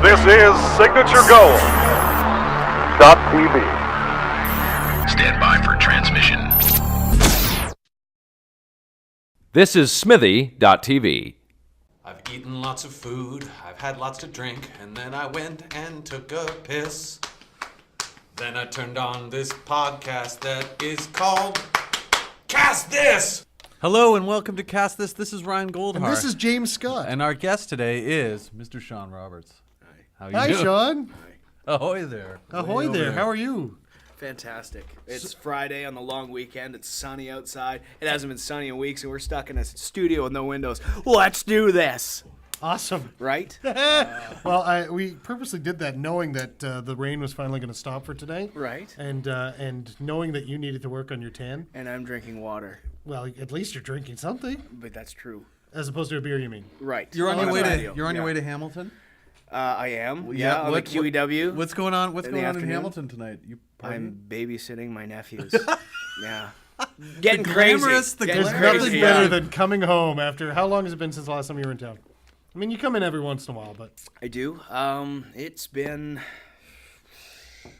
This is Signature Gold. .TV. Stand by for transmission. This is Smithy.tv. I've eaten lots of food, I've had lots to drink, and then I went and took a piss. Then I turned on this podcast that is called Cast This! Hello and welcome to Cast This. This is Ryan Goldhar. And this is James Scott. And our guest today is Mr. Shawn Roberts. Hi. How you Hi, doing? Sean. Ahoy there. Ahoy there. How are you? Fantastic. It's Friday on the long weekend. It's sunny outside. It hasn't been sunny in weeks, and we're stuck in a studio with no windows. Let's do this. Awesome. Right? Well, we purposely did that knowing that the rain was finally going to stop for today. Right. And knowing that you needed to work on your tan. And I'm drinking water. Well, at least you're drinking something. But that's true. As opposed to a beer, you mean? Right. You're on your way to your way to Hamilton? I am. On the QEW. What's going on? What's going on in afternoon? Hamilton tonight? You I'm babysitting my nephews. Yeah. Getting glamorous, crazy. There's Getting nothing crazy, better yeah. than coming home after. How long has it been since the last time you were in town? I mean, you come in every once in a while, but. I do. It's been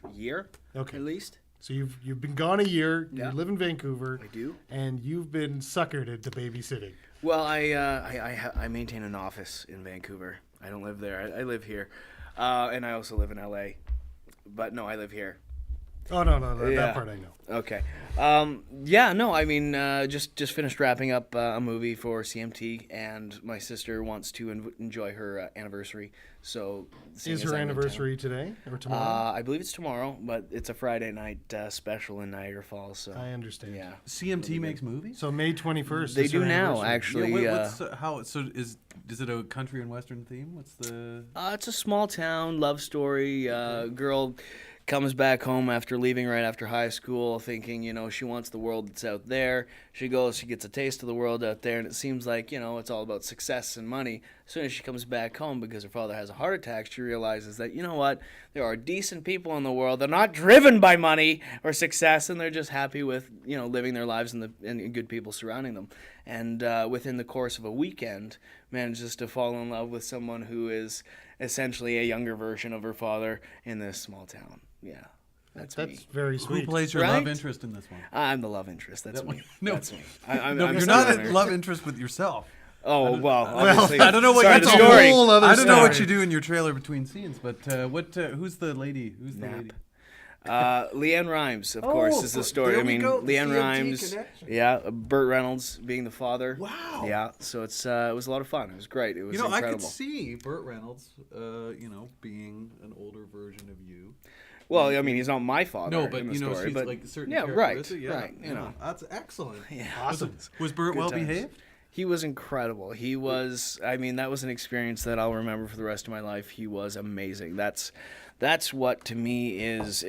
a year, Okay. at least. So you've been gone a year. Yeah. You live in Vancouver. I do. And you've been suckered into babysitting. Well, I maintain an office in Vancouver. I don't live there. I live here, and I also live in LA. But no, I live here. Oh no, Yeah. that part I know. Okay. Just finished wrapping up a movie for CMT, and my sister wants to enjoy her anniversary. So Is her anniversary today or tomorrow? I believe it's tomorrow, but it's a Friday night special in Niagara Falls. So I understand. yeah. CMT makes movies? So May 21st. They is do her now, anniversary. actually. Is it a country and western theme? What's the? It's a small town love story. Girl comes back home after leaving right after high school, thinking, she wants the world that's out there. She goes, she gets a taste of the world out there, and it seems like, it's all about success and money. As soon as she comes back home, because her father has a heart attack, she realizes that, there are decent people in the world. They're not driven by money or success, and they're just happy with, living their lives and good people surrounding them. And within the course of a weekend, manages to fall in love with someone who is essentially a younger version of her father in this small town. Yeah, that's me. very sweet. Who plays your Right? love interest in this one? I'm the love interest. That's me. No. That's me. I'm You're still not there. a love interest with yourself. Oh, well, obviously. I don't know what Sorry, you the do. story. Whole other I don't know what story. you do in your trailer between scenes, but who's the lady? Who's the Nap. lady? Leanne Rhymes, of course, is the story. there we go, the Leanne CMT Rhymes, connection. yeah, Burt Reynolds being the father. Wow. Yeah, so it was a lot of fun. It was great. It was I incredible. could see Burt Reynolds, being an older version of you. Well, I mean, he's not my father. No, but in the you know, story, she's but like certain yeah, right, characteristic. Yeah, right. You know, that's excellent. yeah, Awesome. Was Burt Good well times. behaved? He was incredible. He was. I mean, that was an experience that I'll remember for the rest of my life. He was amazing. That's what to me is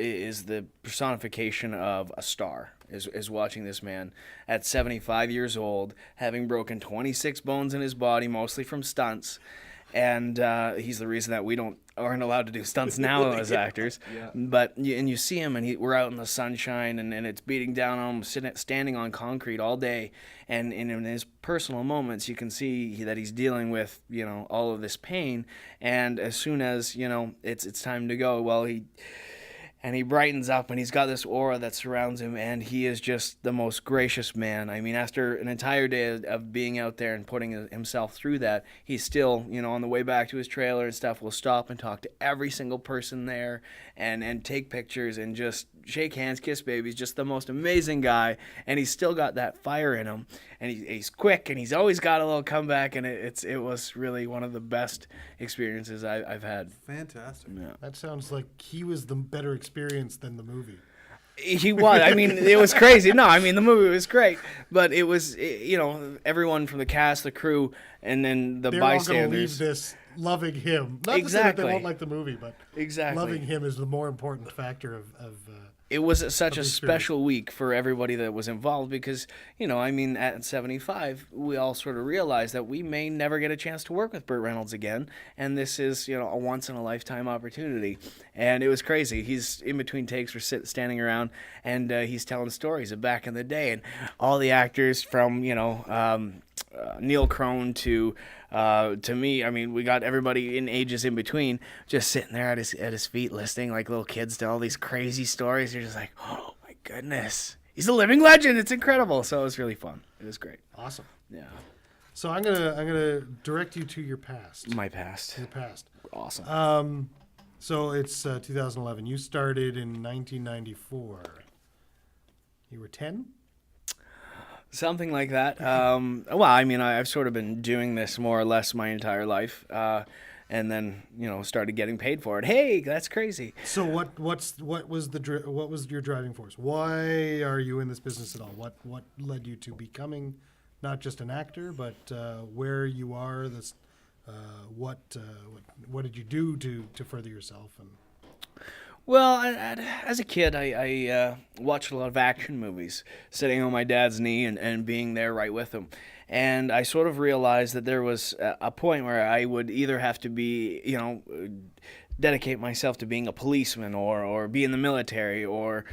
the personification of a star. Is watching this man at 75 years old, having broken 26 bones in his body, mostly from stunts. And he's the reason that we aren't allowed to do stunts now as actors. Yeah. But you see him, and we're out in the sunshine, and it's beating down on him, standing on concrete all day. And in his personal moments, you can see that he's dealing with all of this pain. And as soon as it's time to go, well, he brightens up, and he's got this aura that surrounds him, and he is just the most gracious man. I mean, after an entire day of being out there and putting himself through that, he's still, on the way back to his trailer and stuff, will stop and talk to every single person there and take pictures and just shake hands, kiss babies, just the most amazing guy. And he's still got that fire in him, and he's quick, and he's always got a little comeback, and it was really one of the best experiences I've had. Fantastic. Yeah. That sounds like he was the better experience than the movie. He was. I mean, it was crazy. No, I mean, the movie was great, but it was, everyone from the cast, the crew, and then the They're all going to leave bystanders. this loving him. Not to say that Exactly. they won't like the movie, but Exactly. loving him is the more important factor of It was such a experience. special week for everybody that was involved because, at 75, we all sort of realized that we may never get a chance to work with Burt Reynolds again, and this is, a once-in-a-lifetime opportunity. And it was crazy. He's in between takes, we're standing around, and he's telling stories of back in the day, and all the actors from, Neil Crone to me. I mean, we got everybody in ages in between just sitting there at his feet, listening like little kids to all these crazy stories. You're just like, oh my goodness, he's a living legend. It's incredible. So it was really fun. It was great. Awesome. Yeah. So I'm gonna direct you to your past. My past. Your past. Awesome. So it's 2011. You started in 1994. You were 10? Something like that. Well, I mean, I've sort of been doing this more or less my entire life, and then started getting paid for it. Hey, that's crazy. So what was your driving force? Why are you in this business at all? What led you to becoming not just an actor, but where you are? What did you do to further yourself? And Well, as a kid, I watched a lot of action movies, sitting on my dad's knee and being there right with him. And I sort of realized that there was a point where I would either have to be, dedicate myself to being a policeman or be in the military or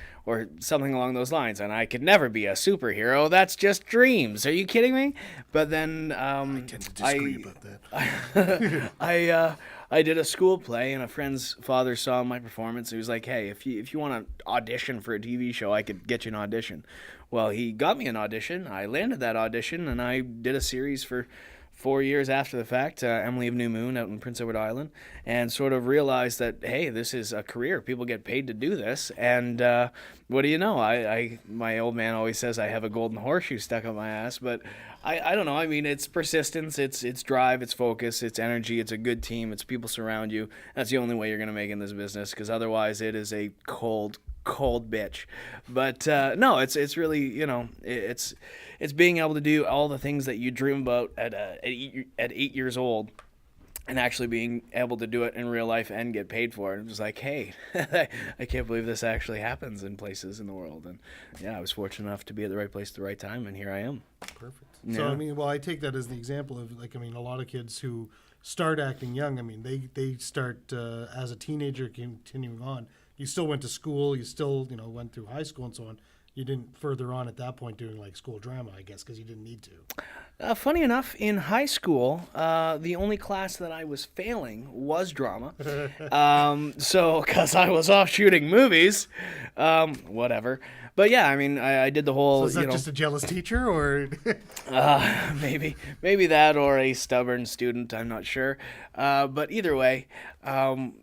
something along those lines. And I could never be a superhero. That's just dreams. Are you kidding me? But then I tend to disagree about that. I did a school play, and a friend's father saw my performance. He was like, hey, if you want to audition for a TV show, I could get you an audition. Well, he got me an audition. I landed that audition, and I did a series for 4 years after the fact, Emily of New Moon out in Prince Edward Island, and sort of realized that, hey, this is a career. People get paid to do this. And what do you know? My old man always says I have a golden horseshoe stuck up my ass, but I don't know. I mean, it's persistence, it's drive, it's focus, it's energy, it's a good team, it's people surround you. That's the only way you're going to make in this business, because otherwise it is a cold bitch. But no, it's really, it's being able to do all the things that you dream about at 8 years old, and actually being able to do it in real life and get paid for it. It was like, hey, I can't believe this actually happens in places in the world. And yeah, I was fortunate enough to be at the right place at the right time, and here I am. Perfect. Yeah. So, I mean, I take that as the example of, a lot of kids who start acting young, they start as a teenager continuing on. You still went to school, you still, went through high school and so on. You didn't further on at that point doing school drama, I guess, because you didn't need to. Funny enough, in high school, the only class that I was failing was drama. So, because I was off shooting movies, whatever. But yeah, I mean, I did the whole. So is that just a jealous teacher, or? Maybe that, or a stubborn student. I'm not sure. But either way,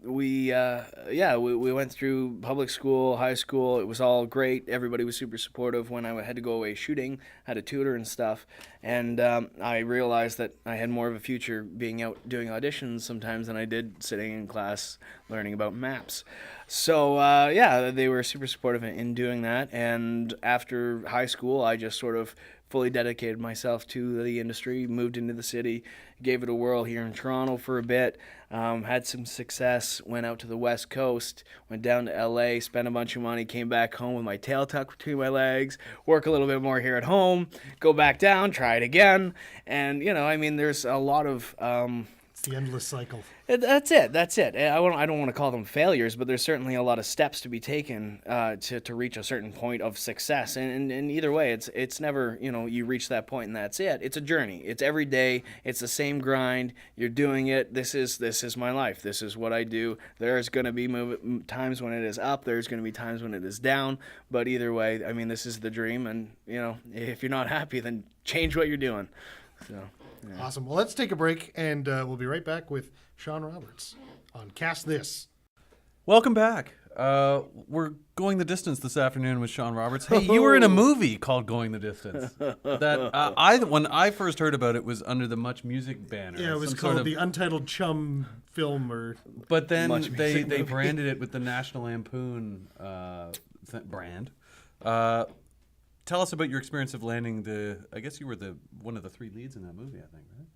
we went through public school, high school. It was all great. Everybody was super supportive. When I had to go away shooting, had a tutor and stuff, and I realized that I had more of a future being out doing auditions sometimes than I did sitting in class learning about maps. So they were super supportive in doing that. And after high school, I just sort of fully dedicated myself to the industry, moved into the city, gave it a whirl here in Toronto for a bit, had some success, went out to the West Coast, went down to LA, spent a bunch of money, came back home with my tail tucked between my legs, work a little bit more here at home, go back down, try it again. And, there's a lot of... It's the endless cycle. That's it. I don't want to call them failures, but there's certainly a lot of steps to be taken to reach a certain point of success. And either way, it's never, you reach that point and that's it. It's a journey. It's every day. It's the same grind. You're doing it. This is my life. This is what I do. There's going to be times when it is up. There's going to be times when it is down. But either way, this is the dream. And, if you're not happy, then change what you're doing. So. Yeah. Awesome. Well, let's take a break, and we'll be right back with Shawn Roberts on Cast This. Welcome back. We're going the distance this afternoon with Shawn Roberts. Hey, you were in a movie called Going the Distance. That when I first heard about it was under the Much Music banner. Yeah, it was called the Untitled Chum film, but then they branded it with the National Lampoon brand. Tell us about your experience of landing I guess you were one of the 3 leads in that movie, I think, right?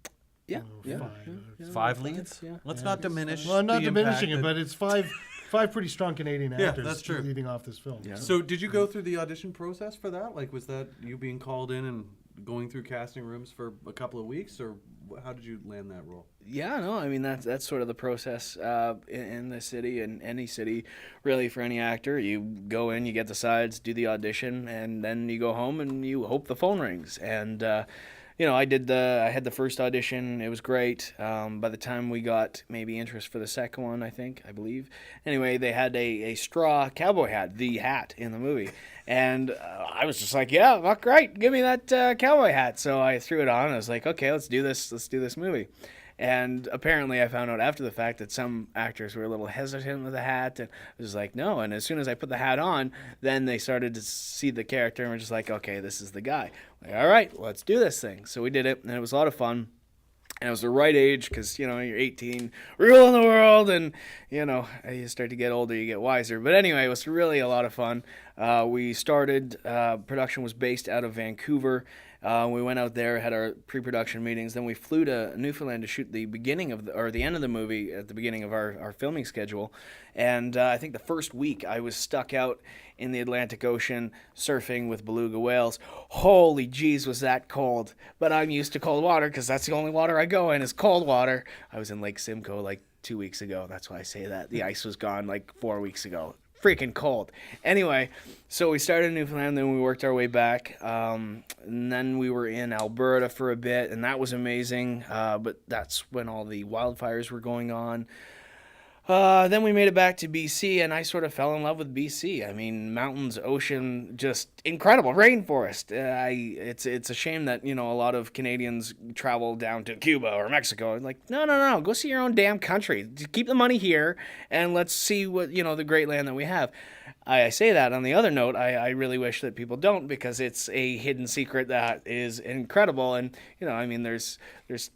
Yeah. 5 leads? Yeah. Let's not diminish. Well, I'm not the diminishing impact it, but it's five pretty strong Canadian actors that's true. leading off this film. Yeah. So did you go through the audition process for that? Was that you being called in and going through casting rooms for a couple of weeks, or how did you land that role? Yeah, no, that's sort of the process in the city, and any city, really, for any actor. You go in, you get the sides, do the audition, and then you go home and you hope the phone rings. And I had the first audition. It was great. By the time we got maybe interest for the second one, I believe. Anyway, they had a straw cowboy hat, the hat in the movie. And I was just like, yeah, well, great. Give me that cowboy hat. So I threw it on. I was like, okay, let's do this. Let's do this movie. And apparently I found out after the fact that some actors were a little hesitant with the hat. And I was like, no. And as soon as I put the hat on, then they started to see the character and were just like, okay, this is the guy. Like, all right, let's do this thing. So we did it, and it was a lot of fun. And it was the right age because, you're 18, ruling the world, and, you start to get older, you get wiser. But anyway, it was really a lot of fun. We started, production was based out of Vancouver. We went out there, had our pre-production meetings. Then we flew to Newfoundland to shoot the beginning of the end of the movie at the beginning of our filming schedule. And I think the first week I was stuck out in the Atlantic Ocean surfing with beluga whales. Holy jeez, was that cold. But I'm used to cold water because that's the only water I go in is cold water. I was in Lake Simcoe like 2 weeks ago. That's why I say that. The ice was gone like 4 weeks ago. Freaking cold. Anyway, so we started in Newfoundland, then we worked our way back. And then we were in Alberta for a bit, and that was amazing. But that's when all the wildfires were going on. Then we made it back to BC, and I sort of fell in love with BC. I mean, mountains, ocean, just incredible. Rainforest. It's a shame that, a lot of Canadians travel down to Cuba or Mexico. Like, no. Go see your own damn country. Just keep the money here, and let's see what, the great land that we have. I say that. On the other note, I really wish that people don't, because it's a hidden secret that is incredible. And, there's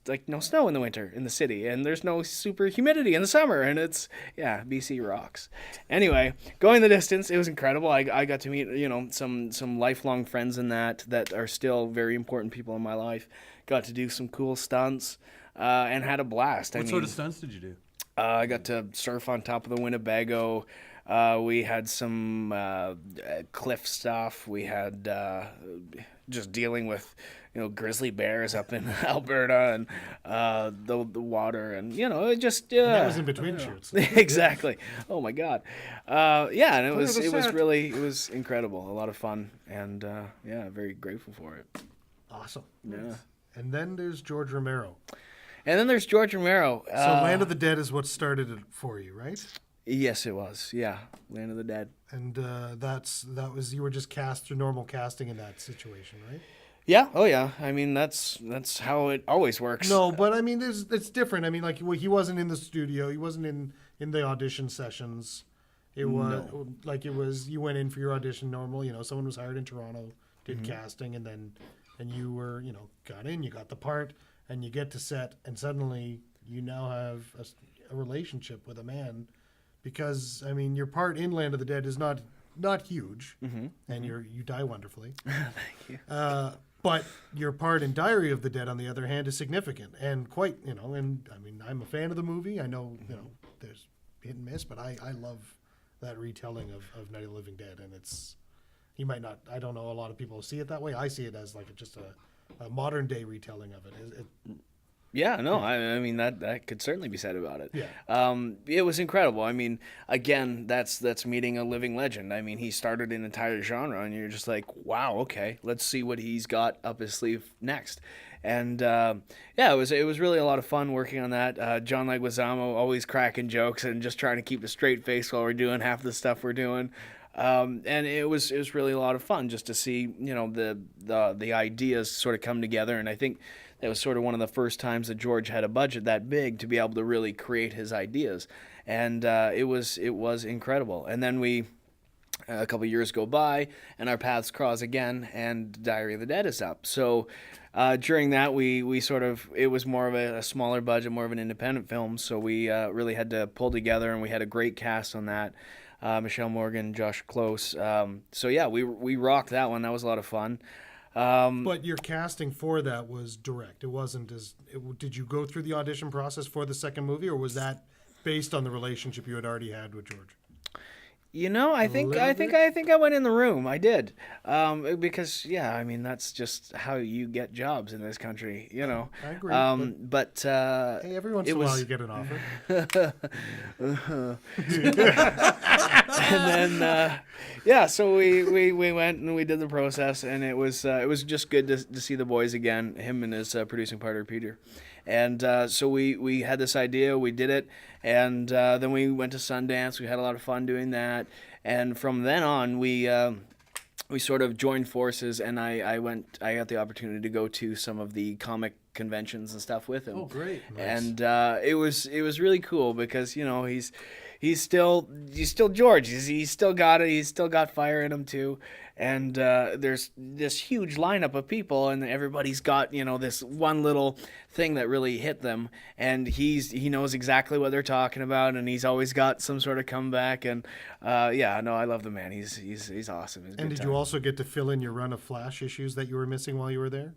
like no snow in the winter in the city, and there's no super humidity in the summer, and BC rocks. Anyway, going the distance, it was incredible. I got to meet, some lifelong friends in that are still very important people in my life. Got to do some cool stunts, and had a blast. What sort of stunts did you do? I got to surf on top of the Winnebago. We had some cliff stuff. We had just dealing with, grizzly bears up in Alberta, and the water, and it just that was in between shoots. Exactly. Oh my God. And it was incredible. A lot of fun, and very grateful for it. Awesome. Yeah. And then there's George Romero. So Land of the Dead is what started it for you, right? Yes, it was. Yeah, Land of the Dead. And you were just cast through normal casting in that situation, right? Yeah. Oh, yeah. I mean, that's how it always works. No, but I mean, it's different. I mean, like he wasn't in the studio. He wasn't in the audition sessions. It was you went in for your audition normal. Someone was hired in Toronto, did casting, and you were got in. You got the part, and you get to set, and suddenly you now have a relationship with a man. Because, I mean, your part in Land of the Dead is not huge, and you die wonderfully. Thank you. But your part in Diary of the Dead, on the other hand, is significant and quite, and I mean, I'm a fan of the movie. I know, there's hit and miss, but I love that retelling of Night of the Living Dead, and you might not, I don't know, a lot of people see it that way. I see it as like just a modern day retelling of it. Yeah, no, I mean that could certainly be said about it. Yeah. It was incredible. I mean, again, that's meeting a living legend. I mean, he started an entire genre, and you're just like, wow, okay, let's see what he's got up his sleeve next. And it was really a lot of fun working on that. John Leguizamo always cracking jokes and just trying to keep a straight face while we're doing half the stuff we're doing. And it was really a lot of fun just to see the ideas sort of come together, and I think that was sort of one of the first times that George had a budget that big to be able to really create his ideas, and it was incredible. And then a couple years go by, and our paths cross again, and Diary of the Dead is up. So during that, we sort of, it was more of a smaller budget, more of an independent film, so we really had to pull together, and we had a great cast on that. Michelle Morgan, Josh Close. We rocked that one. That was a lot of fun. But your casting for that was direct. It wasn't did you go through the audition process for the second movie, or was that based on the relationship you had already had with George? You know, I think I went in the room. I did, because I mean that's just how you get jobs in this country. You know. I agree. But Hey, every once in a while you get an offer. And then so we went and we did the process, and it was just good to see the boys again. Him and his producing partner Peter. And so we had this idea, we did it, and then we went to Sundance. We had a lot of fun doing that, and from then on, we sort of joined forces, and I got the opportunity to go to some of the comic conventions and stuff with him. Oh, great! Nice. And it was really cool because he's still George. He's still got it. He's still got fire in him too. And there's this huge lineup of people, and everybody's got this one little thing that really hit them, and he knows exactly what they're talking about, and he's always got some sort of comeback. And I love the man. He's awesome. He's a And good did time. you also get to fill in your run of Flash issues that you were missing while you were there?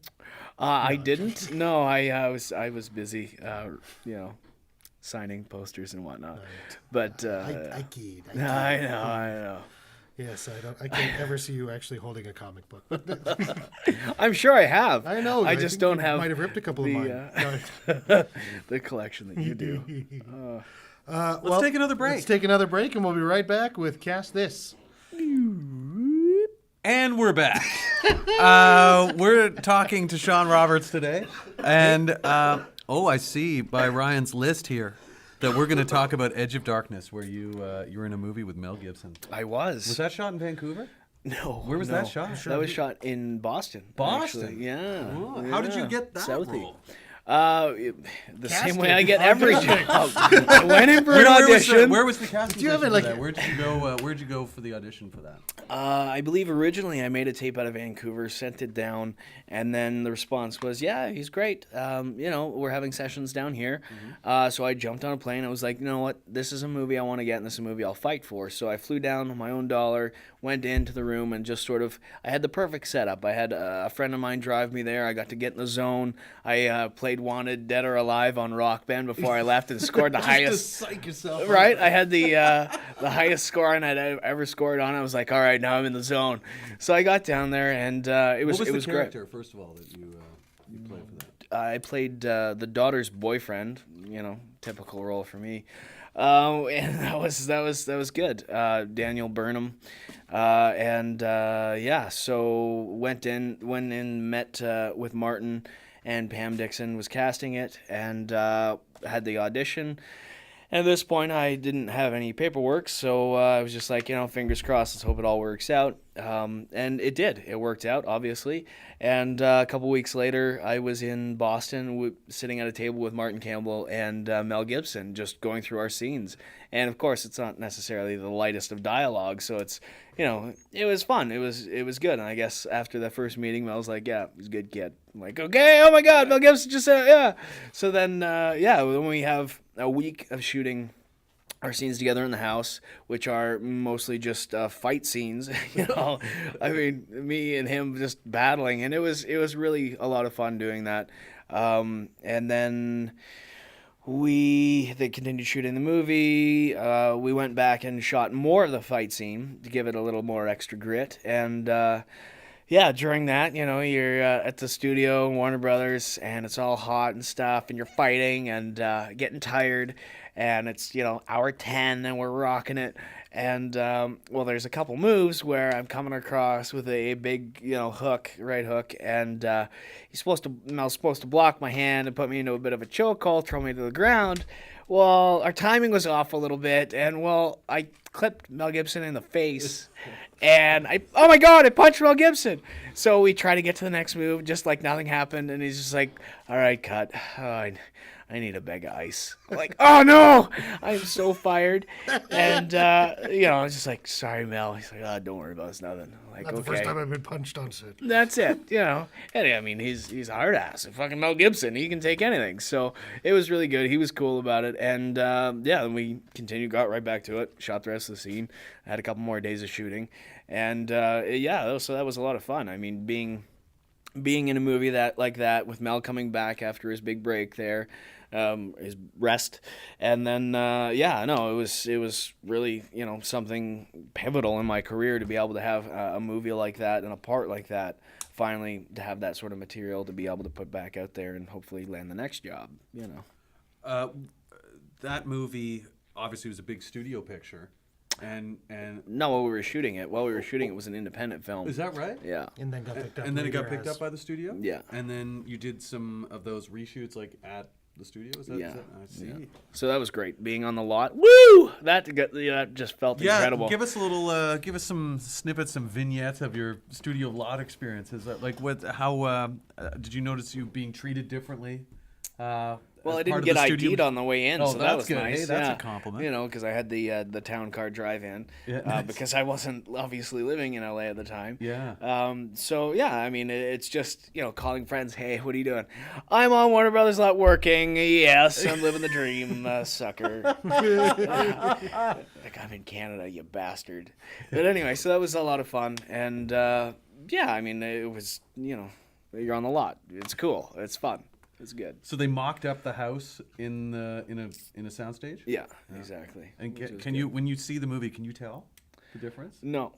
I didn't. No, I was busy. Signing posters and whatnot. Right. But I keyed. I know. Yes, I can't ever see you actually holding a comic book. I'm sure I have. I know. I just think don't you have. Might have ripped a couple of mine. The collection that you do. Let's take another break. Let's take another break, and we'll be right back with Cast This. And we're back. We're talking to Shawn Roberts today, and I see by Ryan's list here that we're going to talk about Edge of Darkness, where you were in a movie with Mel Gibson. I was. Was that shot in Vancouver? No. Where was that shot? That was shot in Boston. Boston? Actually. Yeah. Oh, how did you get that Southie. role? The same way I get every job. I went in for an Where audition. was the casting? you have session it, for like- that? Where'd you go? Where'd you go for the audition for that? I believe originally I made a tape out of Vancouver, sent it down, and then the response was, "Yeah, he's great. We're having sessions down here." So I jumped on a plane. I was like, "You know what? This is a movie I want to get, and this is a movie I'll fight for." So I flew down on my own dollar, went into the room, and just sort of, I had the perfect setup. I had a friend of mine drive me there. I got to get in the zone. I played Wanted, Dead or Alive on Rock Band before I left and scored the highest. Psych yourself up. Right, I had the highest score I'd ever scored on. I was like, all right, now I'm in the zone. So I got down there, and it was What was the the great. character, first of all, that you played for that? I played the daughter's boyfriend. Typical role for me, and that was good. Daniel Burnham, So went in, met with Martin, and Pam Dixon was casting it, and had the audition. And at this point, I didn't have any paperwork, so I was just like, fingers crossed, let's hope it all works out. And it did. It worked out, obviously. And a couple weeks later, I was in Boston sitting at a table with Martin Campbell and Mel Gibson, just going through our scenes. And, of course, it's not necessarily the lightest of dialogue, so it's, it was fun. It was good. And I guess after the first meeting, Mel's like, yeah, he's a good kid. I'm like, okay, oh, my God, Mel Gibson just said, yeah. So then, when we have a week of shooting our scenes together in the house, which are mostly just fight scenes, I mean, me and him just battling, and it was really a lot of fun doing that. And then they continued shooting the movie. We went back and shot more of the fight scene to give it a little more extra grit. And during that, you're at the studio, Warner Brothers, and it's all hot and stuff, and you're fighting and getting tired, and it's, hour 10, and we're rocking it. And, there's a couple moves where I'm coming across with a big, right hook, and Mel's supposed to block my hand and put me into a bit of a chokehold, throw me to the ground. Well, our timing was off a little bit, and, I clipped Mel Gibson in the face, and I punched Mel Gibson. So we try to get to the next move, just like nothing happened, and he's just like, all right, cut. I need a bag of ice. I'm like, oh no, I'm so fired. And, I was just like, sorry, Mel. He's like, oh, don't worry about it, it's nothing. I'm like, Not okay. the first time I've been punched on set. That's it, And I mean, he's a hard ass. Fucking Mel Gibson, he can take anything. So it was really good. He was cool about it. And then we continued, got right back to it, shot the rest of the scene. I had a couple more days of shooting. And so that was a lot of fun. I mean, being in a movie like that with Mel coming back after his big break there, his rest. And then it was really something pivotal in my career to be able to have a movie like that and a part like that. Finally, to have that sort of material to be able to put back out there and hopefully land the next job. That movie obviously was a big studio picture, and No, while we were shooting it was an independent film. is that right? Yeah. And then got picked up. And then it got later picked as- up by the studio. Yeah. And then you did some of those reshoots like at the studio. Is that? Yeah. I see. Yeah. So that was great being on the lot. Woo! That just felt Yeah, incredible. give us a little, give us some snippets, some vignettes of your studio lot experience. Is that like what? How did you notice you being treated differently? Well, I didn't get ID'd on the way in, Oh, so that that's was good. nice. Hey, that's a yeah. compliment. Because I had the town car drive-in Yeah, because I wasn't obviously living in LA at the time. Yeah. So yeah, I mean, it's just calling friends. Hey, what are you doing? I'm on Warner Brothers lot working. Yes, I'm living the dream, sucker. Like I'm in Canada, you bastard. But anyway, so that was a lot of fun, and I mean, it was you're on the lot. It's cool. It's fun. It's good. So they mocked up the house in a soundstage. Yeah, exactly. And Which was can you, when you see the movie, can you tell the difference? No,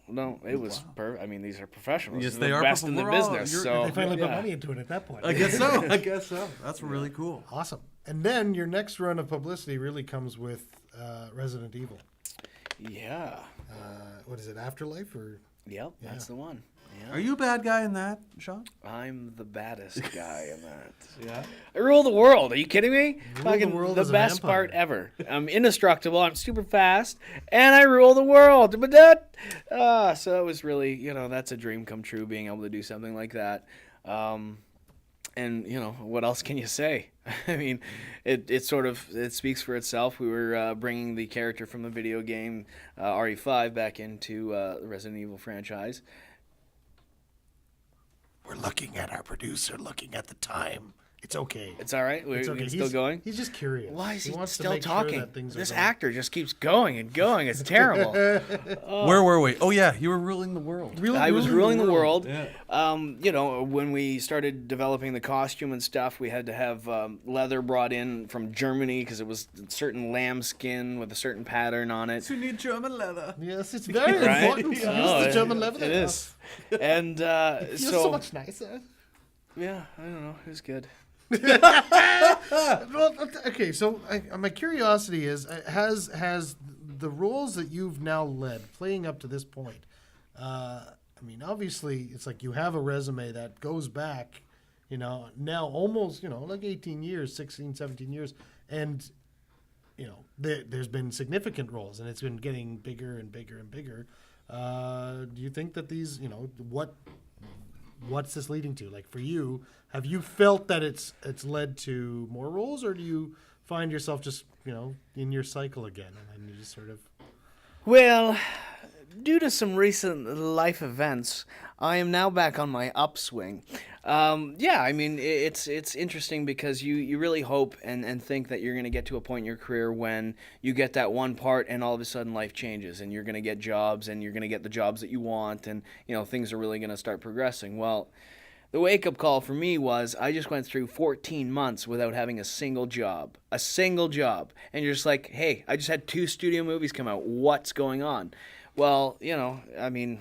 it was perfect. I mean, these are professionals. Yes, They're they the are best in the We're all- business. you're- So They finally put yeah. money into it at that point. I guess so. I guess so. That's really cool. Awesome. And then your next run of publicity really comes with Resident Evil. Yeah. What is it, Afterlife or? Yep, that's the one. Yeah. Are you a bad guy in that, Shawn? I'm the baddest guy in that. Yeah. I rule the world. Are you kidding me? the world the as a best vampire. part ever. I'm indestructible. I'm super fast, and I rule the world. But so that was really, that's a dream come true. Being able to do something like that. And what else can you say? I mean, it speaks for itself. We were bringing the character from the video game RE5 back into the Resident Evil franchise. We're looking at our producer, looking at the time. It's okay. It's all right. It's We're okay. still going. He's just curious. Why is he wants to still make sure talking? that things are This going. actor just keeps going and going. It's terrible. Where were we? Oh yeah, you were ruling the world. I was ruling the world. Yeah. When we started developing the costume and stuff, we had to have leather brought in from Germany because it was certain lamb skin with a certain pattern on it. You need German leather. Yes, it's very Right? important to use the German leather. It is. And It feels so much nicer. yeah, I don't know. It was good. Well, okay, so my curiosity is, has the roles that you've now led, playing up to this point, I mean, obviously, it's like you have a resume that goes back, now almost, like 18 years, 16, 17 years, and, there's been significant roles, and it's been getting bigger and bigger and bigger. Do you think that these, what's this leading to? Like for you, have you felt that it's led to more roles, or do you find yourself just in your cycle again, and then you just sort of? Well, due to some recent life events, I am now back on my upswing. I mean, it's interesting because you really hope and think that you're going to get to a point in your career when you get that one part and all of a sudden life changes and you're going to get jobs and you're going to get the jobs that you want and, things are really going to start progressing. Well, the wake-up call for me was I just went through 14 months without having a single job. And you're just like, hey, I just had 2 studio movies come out. What's going on? Well, I mean,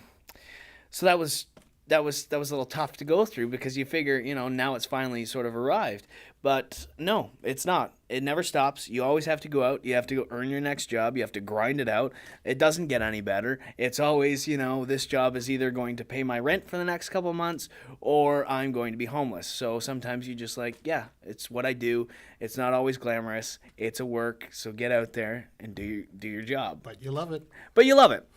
so that was a little tough to go through because you figure, now it's finally sort of arrived. But no, it's not. It never stops. You always have to go out. You have to go earn your next job. You have to grind it out. It doesn't get any better. It's always, this job is either going to pay my rent for the next couple of months or I'm going to be homeless. So sometimes you just it's what I do. It's not always glamorous. It's a work. So get out there and do your job. But you love it.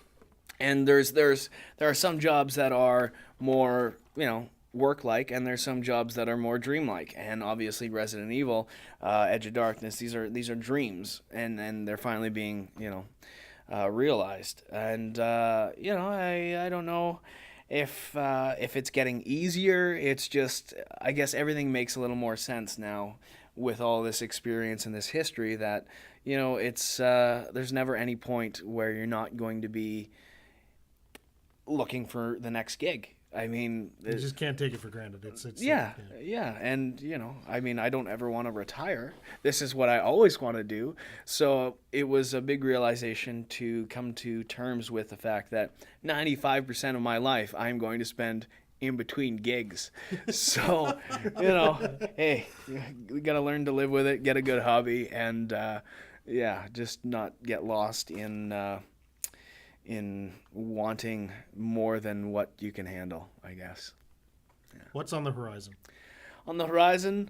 And there are some jobs that are more, work-like, and there's some jobs that are more dream-like. And obviously Resident Evil, Edge of Darkness, these are dreams, and they're finally being, realized. And, I don't know if it's getting easier. It's just, I guess everything makes a little more sense now with all this experience and this history that, it's there's never any point where you're not going to be looking for the next gig. I mean, You just can't take it for granted. It's yeah, and I mean, I don't ever want to retire. This is what I always want to do. So it was a big realization to come to terms with the fact that 95% of my life I'm going to spend in between gigs. So, hey, we got to learn to live with it, get a good hobby, and just not get lost in wanting more than what you can handle, I guess. Yeah. What's on the horizon? On the horizon,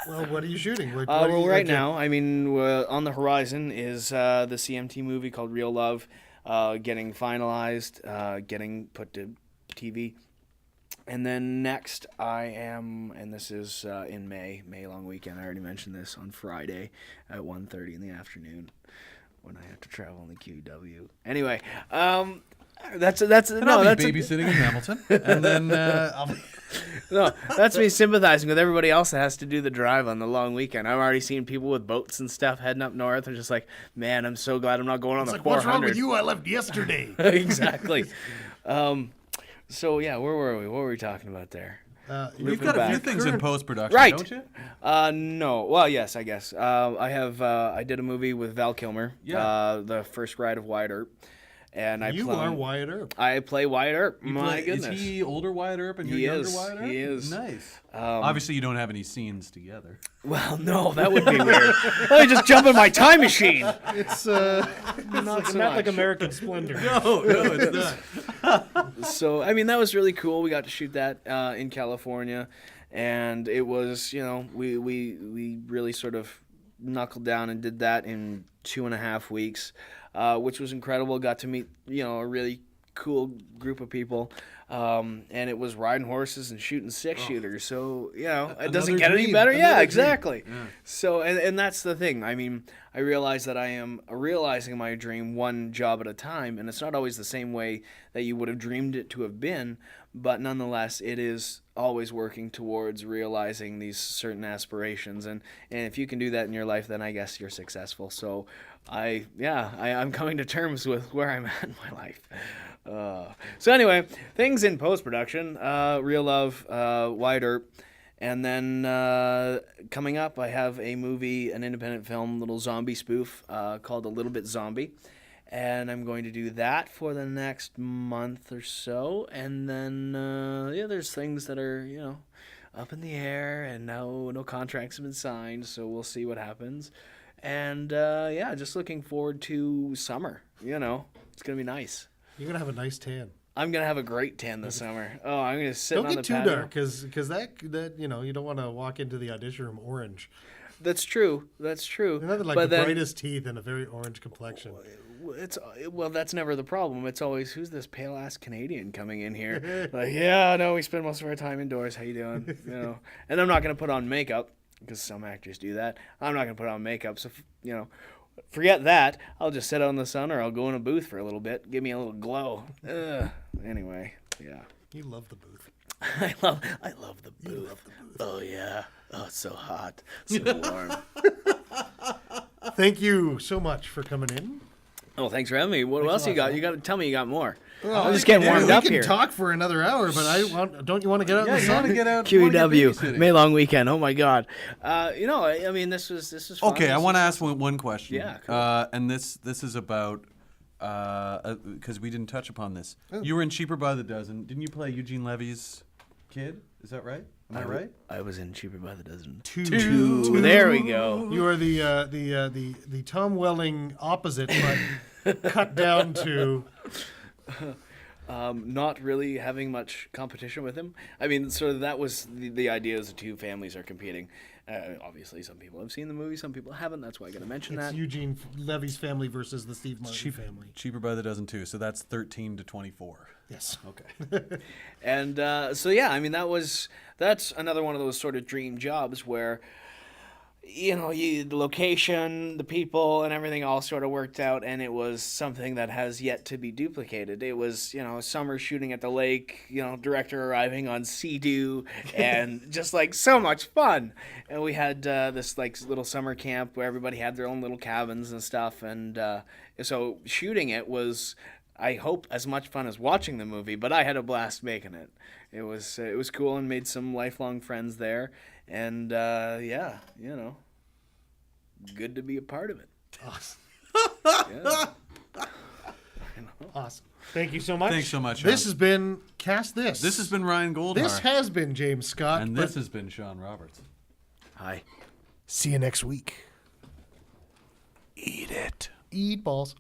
Well, what are you shooting? right now, I mean, on the horizon is the CMT movie called Real Love, getting finalized, getting put to TV. And then next I am, and this is in May long weekend. I already mentioned this on Friday at 1:30 in the afternoon when I have to travel in the QEW. Anyway, that's And I'll be babysitting in Hamilton, and then I'll be... No, that's me sympathizing with everybody else that has to do the drive on the long weekend. I've already seen people with boats and stuff heading up north. They're just like, man, I'm so glad I'm not going on the 400. What's wrong with you? I left yesterday. Exactly. So yeah, where were we? What were we talking about there? You've got a few things in post-production, Right. don't you? No. Well, yes, I guess. I did a movie with Val Kilmer. Yeah. The First Ride of Wyatt Earp. And You are Wyatt Earp. I play Wyatt Earp. My goodness. Is he older Wyatt Earp and you're He younger is. Wyatt Earp? He is. Nice. Obviously, you don't have any scenes together. Well, no, that would be weird. Let me just jump in my time machine. It's Not so not like much. American Splendor. No, it's not. So, I mean, that was really cool. We got to shoot that in California, and it was, we really sort of knuckled down and did that in 2.5 weeks, which was incredible. Got to meet, a really cool group of people, and it was riding horses and shooting six-shooters. So, it doesn't get any dream. better. Another Yeah, dream. exactly. Yeah. So, and that's the thing. I mean, I realize that I am realizing my dream one job at a time, and it's not always the same way that you would have dreamed it to have been, but nonetheless, it is always working towards realizing these certain aspirations, and if you can do that in your life, then I guess you're successful. So I'm coming to terms with where I'm at in my life. So anyway, things in post-production, Real Love, Wyatt Earp, and then coming up, I have a movie, an independent film, little zombie spoof called A Little Bit Zombie. And I'm going to do that for the next month or so. And then, there's things that are, up in the air, and no contracts have been signed, so we'll see what happens. And, just looking forward to summer. It's going to be nice. You're gonna have a nice tan. I'm going to have a great tan this summer. Oh, I'm going to sit on the Don't get patio. too dark, because that you don't want to walk into the audition room orange. That's true. You're nothing like But the then- brightest teeth and a very orange complexion. That's never the problem. It's always, who's this pale ass Canadian coming in here? Like, yeah, no, we spend most of our time indoors. How you doing? And I'm not gonna put on makeup because some actors do that. I'm not gonna put on makeup, so forget that. I'll just sit out in the sun, or I'll go in a booth for a little bit, give me a little glow. Anyway, yeah. You love the booth. I love the booth. Oh yeah. Oh, it's so hot, so warm. Thank you so much for coming in. Oh, thanks for having me. What else you got? You got to tell me you got more. Well, I'm just getting warmed up We here. can talk for another hour, but don't you want to get out in the You sun? want to get out. you wanna get QEW, babysitting. May long weekend. Oh my God. I mean, this was fun. Okay, I This want to was- ask one question. Yeah, cool. And this is about because we didn't touch upon this. Oh. You were in Cheaper by the Dozen. Didn't you play Eugene Levy's kid? Is that right? Am I right? I was in Cheaper by the Dozen. Two. There we go. You are the Tom Welling opposite, but cut down to. Not really having much competition with him. I mean, sort of that was the idea, is the two families are competing. Obviously, some people have seen the movie, some people haven't. That's why I got to mention It's that. Eugene Levy's family versus the Steve Martin family. Cheaper by the Dozen too. So that's 13 to 24. Yes. Okay. And I mean, that's another one of those sort of dream jobs where, the location, the people, and everything all sort of worked out, and it was something that has yet to be duplicated. It was, summer shooting at the lake, director arriving on Sea-Doo, and just like so much fun. And we had this like little summer camp where everybody had their own little cabins and stuff, and so shooting it was I hope, as much fun as watching the movie, but I had a blast making it. It was cool and made some lifelong friends there. And, yeah, you know, good to be a part of it. Awesome. Yeah. Awesome. Thank you so much. Thanks so much, This Sean. has been Cast This. This has been Ryan Goldhar. This has been James Scott. and but this has been Shawn Roberts. Hi. see you next week. Eat it. Eat balls.